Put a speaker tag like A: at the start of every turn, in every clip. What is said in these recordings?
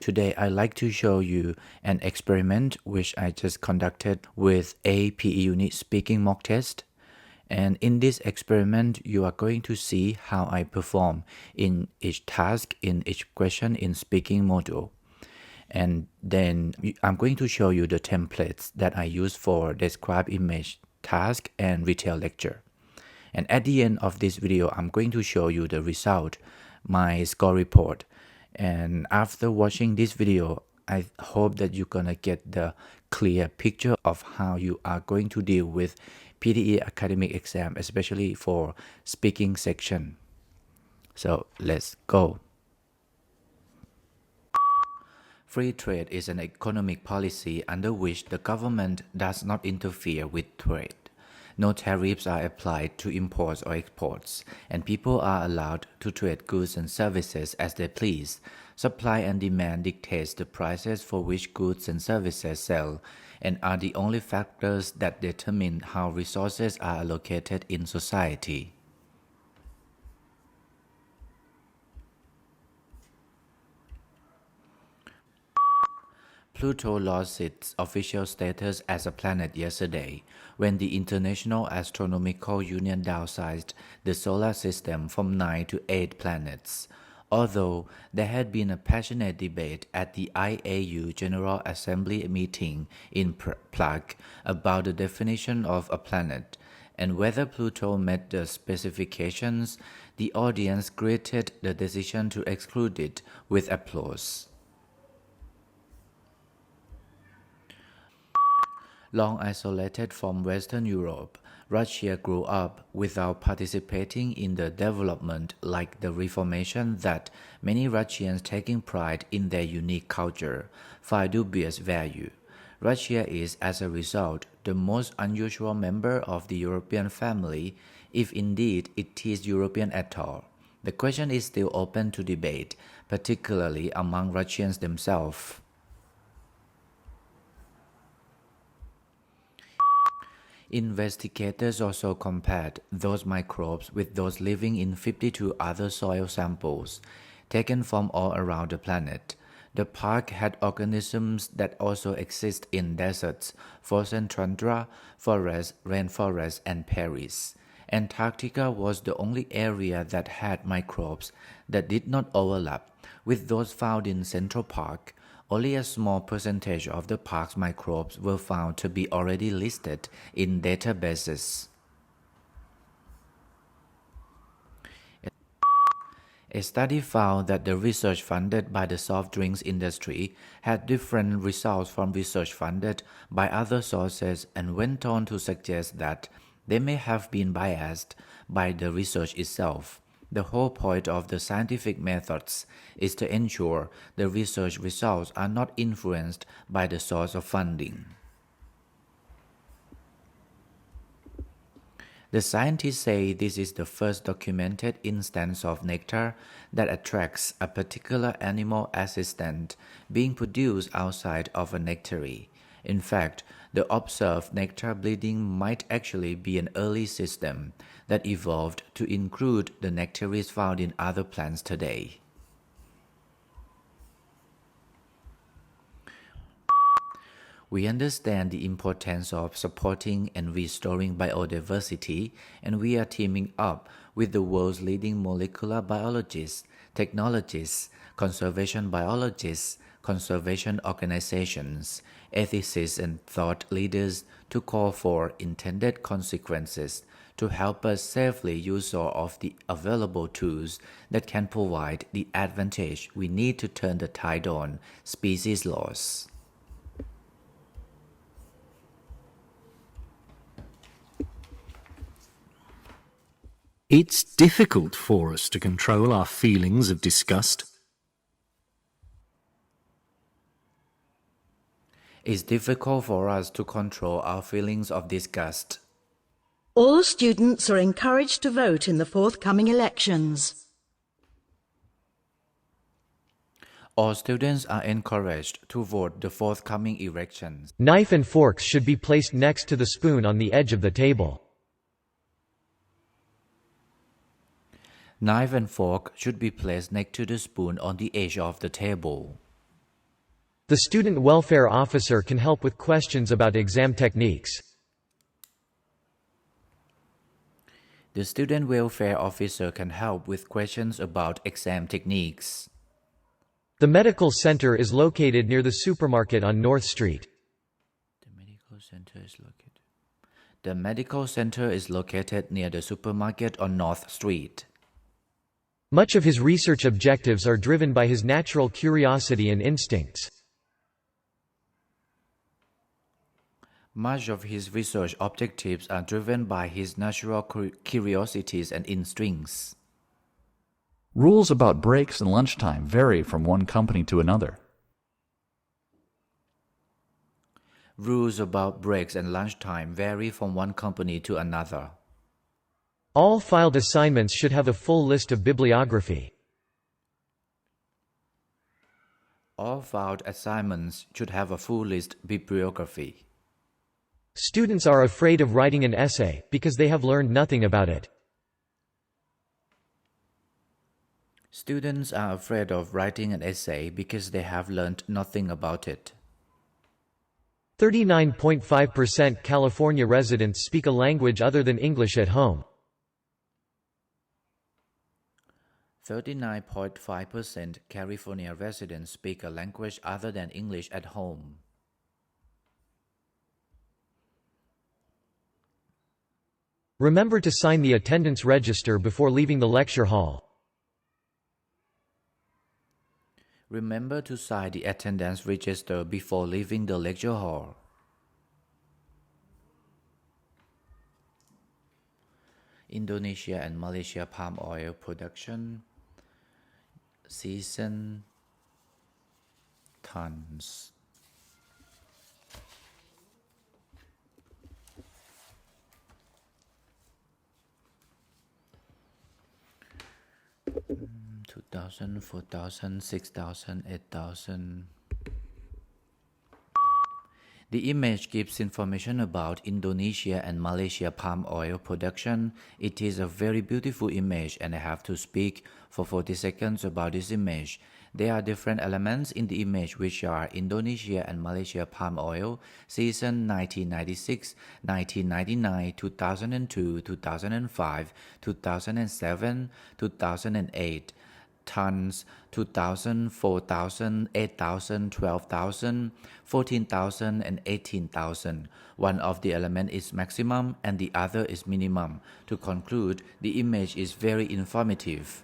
A: Today I'd like to show you an experiment which I just conducted with Apeuni speaking mock test. And in this experiment, you are going to see how I perform in each task, in each question in speaking module. And then I'm going to show you the templates that I use for describe image, task, and retail lecture. And at the end of this video, I'm going to show you the result, my score report. And after watching this video, I hope that you're gonna get the clear picture of how you are going to deal with PTE academic exam, especially for speaking section. So let's go. Free trade is an economic policy under which the government does not interfere with trade. No tariffs are applied to imports or exports, and people are allowed to trade goods and services as they please. Supply and demand dictates the prices for which goods and services sell, and are the only factors that determine how resources are allocated in society. Pluto lost its official status as a planet yesterday when the International Astronomical Union downsized the solar system from 9 to 8 planets. Although there had been a passionate debate at the IAU General Assembly meeting in Prague about the definition of a planet and whether Pluto met the specifications, the audience greeted the decision to exclude it with applause. Long isolated from Western Europe, Russia grew up without participating in the development like the Reformation that many Russians taking pride in their unique culture find dubious value. Russia is, as a result, the most unusual member of the European family, if indeed it is European at all. The question is still open to debate, particularly among Russians themselves. Investigators also compared those microbes with those living in 52 other soil samples, taken from all around the planet. The park had organisms that also exist in deserts, frozen tundra, forests, rainforests, and prairies. Antarctica was the only area that had microbes that did not overlap with those found in Central Park. Only a small percentage of the park's microbes were found to be already listed in databases. A study found that the research funded by the soft drinks industry had different results from research funded by other sources and went on to suggest that they may have been biased by the research itself. The whole point of the scientific methods is to ensure the research results are not influenced by the source of funding. The scientists say this is the first documented instance of nectar that attracts a particular animal assistant being produced outside of a nectary. In fact, the observed nectar bleeding might actually be an early system that evolved to include the nectaries found in other plants today. We understand the importance of supporting and restoring biodiversity, and we are teaming up with the world's leading molecular biologists, technologists, conservation biologists, conservation organizations, ethicists, and thought leaders to call for intended consequences to help us safely use all of the available tools that can provide the advantage we need to turn the tide on species loss.
B: It's difficult for us to control our feelings of disgust.
A: It's difficult for us to control our feelings of disgust.
C: All students are encouraged to vote in the forthcoming elections.
A: All students are encouraged to vote the forthcoming elections.
D: Knife and forks should be placed next to the spoon on the edge of the table.
A: Knife and fork should be placed next to the spoon on the edge of the table.
D: The student welfare officer can help with questions about exam techniques.
A: The student welfare officer can help with questions about exam techniques.
D: The medical center is located near the supermarket on North Street.
A: The medical center is located near the supermarket on North Street.
D: Much of his research objectives are driven by his natural curiosity and instincts.
A: Much of his research objectives are driven by his natural curiosities and instincts.
E: Rules about breaks and lunchtime vary from one company to another.
A: Rules about breaks and lunchtime vary from one company to another.
D: All filed assignments should have a full list of bibliography.
A: All filed assignments should have a full list bibliography.
D: Students are afraid of writing an essay, because they have learned nothing about it.
A: Students are afraid of writing an essay because they have learned nothing about it.
D: 39.5% California residents speak a language other than English at home.
A: 39.5% California residents speak a language other than English at home.
D: Remember to sign the attendance register before leaving the lecture hall.
A: Remember to sign the attendance register before leaving the lecture hall. Indonesia and Malaysia palm oil production season tons. $2,000, $4,000, $6,000, $8,000. The image gives information about Indonesia and Malaysia palm oil production. It is a very beautiful image and I have to speak for 40 seconds about this image. There are different elements in the image which are Indonesia and Malaysia palm oil, season 1996, 1999, 2002, 2005, 2007, 2008. Tons, 2,000, 4,000, 8,000, 12,000, 14,000 and 18,000. One of the element is maximum and the other is minimum. To conclude, the image is very informative.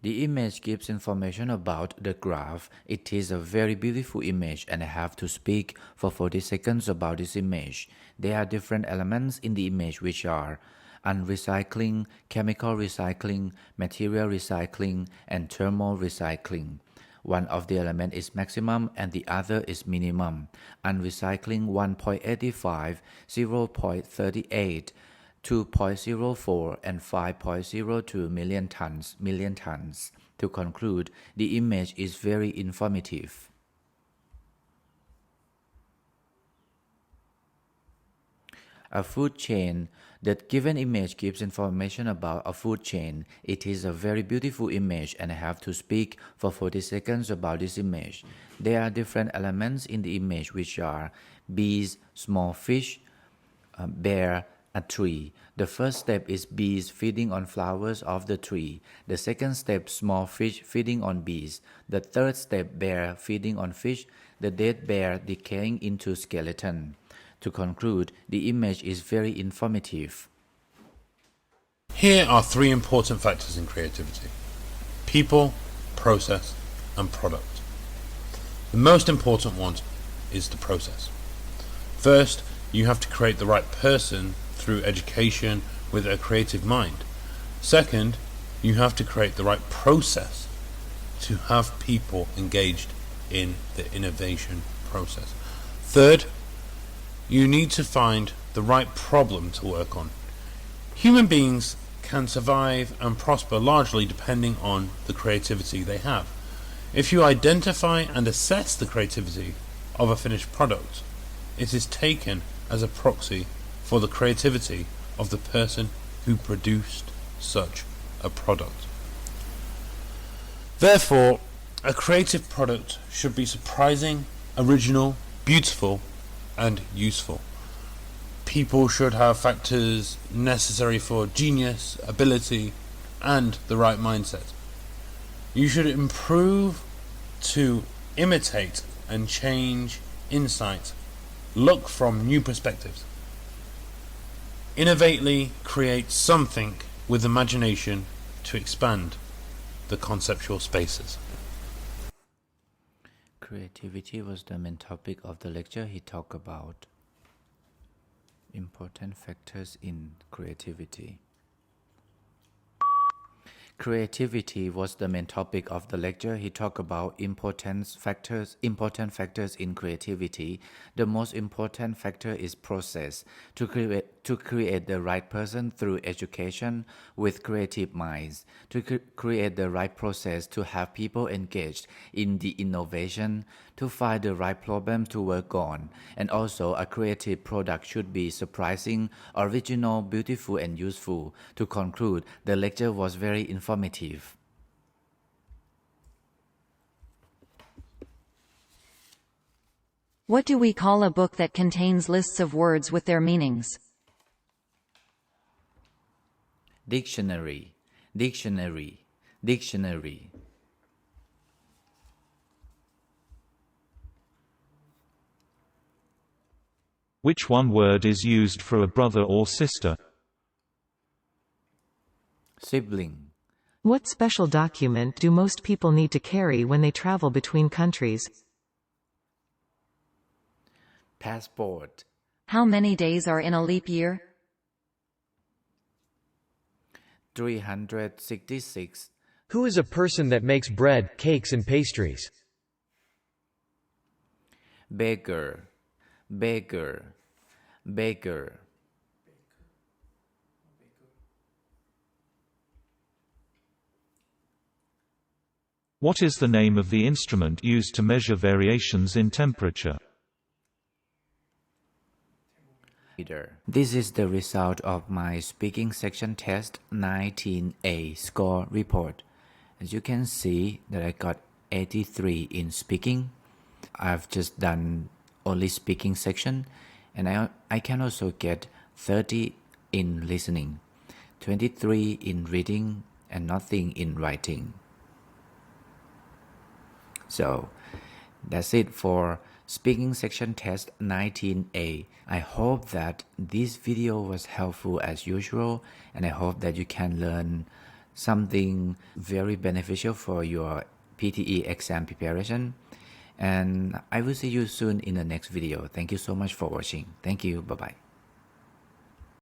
A: The image gives information about the graph. It is a very beautiful image and I have to speak for 40 seconds about this image. There are different elements in the image which are unrecycling, chemical recycling, material recycling, and thermal recycling. One of the elements is maximum and the other is minimum. Unrecycling 1.85, 0.38, 2.04, and 5.02 million tons. To conclude, the image is very informative. A food chain. The given image gives information about a food chain. It is a very beautiful image and I have to speak for 40 seconds about this image. There are different elements in the image which are bees, small fish, bear, a tree. The first step is bees feeding on flowers of the tree. The second step, small fish feeding on bees. The third step, bear feeding on fish. The dead bear decaying into skeleton. To conclude, the image is very informative.
F: Here are three important factors in creativity: people, process, and product. The most important one is the process. First, you have to create the right person through education with a creative mind. Second, you have to create the right process to have people engaged in the innovation process. Third, you need to find the right problem to work on. Human beings can survive and prosper largely depending on the creativity they have. If you identify and assess the creativity of a finished product, it is taken as a proxy for the creativity of the person who produced such a product. Therefore, A creative product should be surprising, original, beautiful, and useful. People should have factors necessary for genius, ability, and the right mindset. You should improve to imitate and change insight. Look from new perspectives. Innovately create something with imagination to expand the conceptual spaces.
A: Creativity was the main topic of the lecture. He talked about important factors in creativity. Creativity was the main topic of the lecture. He talked about important factors in creativity. The most important factor is process. To create the right person through education with creative minds. To create the right process to have people engaged in the innovation. To find the right problem to work on. And also a creative product should be surprising, original, beautiful, and useful. To conclude, the lecture was very informative.
G: What do we call a book that contains lists of words with their meanings?
A: Dictionary, dictionary, dictionary.
H: Which one word is used for a brother or sister?
A: Sibling.
I: What special document do most people need to carry when they travel between countries?
A: Passport.
G: How many days are in a leap year?
A: 366.
D: Who is a person that makes bread, cakes, and pastries?
A: Baker, baker, baker.
H: What is the name of the instrument used to measure variations in temperature?
A: This is the result of my speaking section test 19A score report. As you can see that I got 83 in speaking. I've just done only speaking section, and I can also get 30 in listening, 23 in reading, and nothing in writing. So that's it for speaking section test 19A. I hope that this video was helpful as usual, and I hope that you can learn something very beneficial for your PTE exam preparation. And I will see you soon in the next video. Thank you so much for watching. Thank you. Bye-bye.